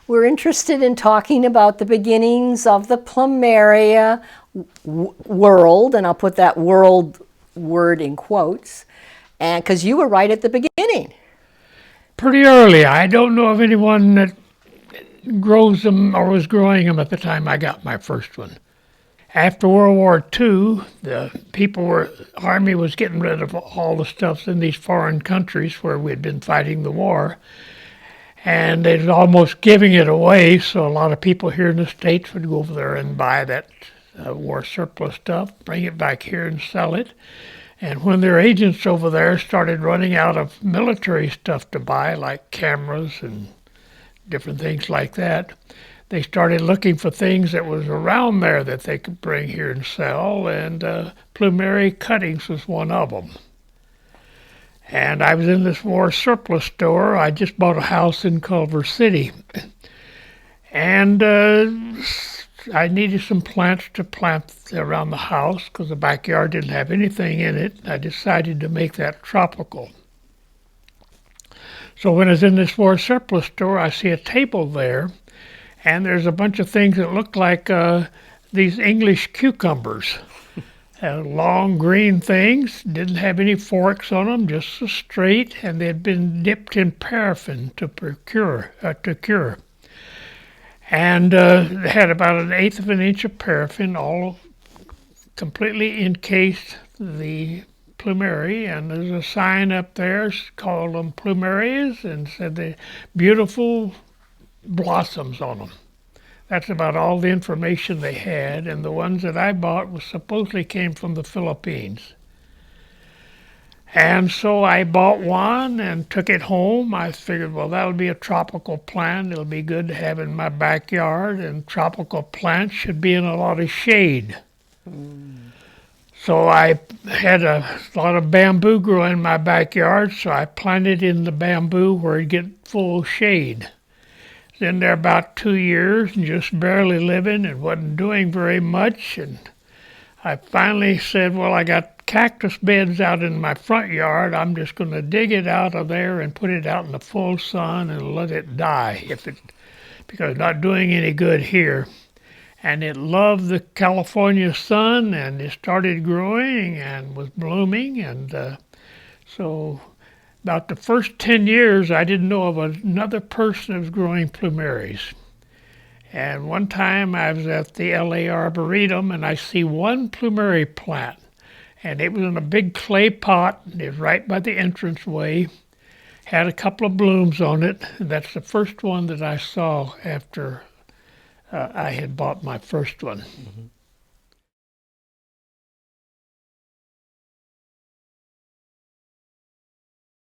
We're interested in talking about the beginnings of the plumeria world, and I'll put that world word in quotes, and because you were right at the beginning. Pretty early. I don't know of anyone that grows them or was growing them at the time I got my first one. After World War II, Army was getting rid of all the stuff in these foreign countries where we'd been fighting the war, and they was almost giving it away, so a lot of people here in the States would go over there and buy that war surplus stuff, bring it back here and sell it. And when their agents over there started running out of military stuff to buy, like cameras and different things like that, they started looking for things that was around there that they could bring here and sell, and plumeria cuttings was one of them. And I was in this war surplus store. I just bought a house in Culver City, and I needed some plants to plant around the house because the backyard didn't have anything in it. I decided to make that tropical. So when I was in this war surplus store, I see a table there, and there's a bunch of things that look like these English cucumbers. Long green things, didn't have any forks on them, just so straight, and they'd been dipped in paraffin to cure. And they had about 1/8 of an inch of paraffin, all completely encased the plumeria, and there's a sign up there called them plumerias and said the beautiful blossoms on them. That's about all the information they had, and the ones that I bought supposedly came from the Philippines. And so I bought one and took it home. I figured, well, that'll be a tropical plant. It'll be good to have in my backyard, and tropical plants should be in a lot of shade. So I had a lot of bamboo growing in my backyard, so I planted in the bamboo where it'd get full shade. In there about 2 years and just barely living and wasn't doing very much. And I finally said, well, I got cactus beds out in my front yard. I'm just going to dig it out of there and put it out in the full sun and let it die because it's not doing any good here. And it loved the California sun, and it started growing and was blooming. And so about the first 10 years, I didn't know of another person that was growing plumerias. And one time I was at the LA Arboretum, and I see one plumeria plant. And it was in a big clay pot, and it was right by the entranceway. Had a couple of blooms on it, and that's the first one that I saw after I had bought my first one. Mm-hmm.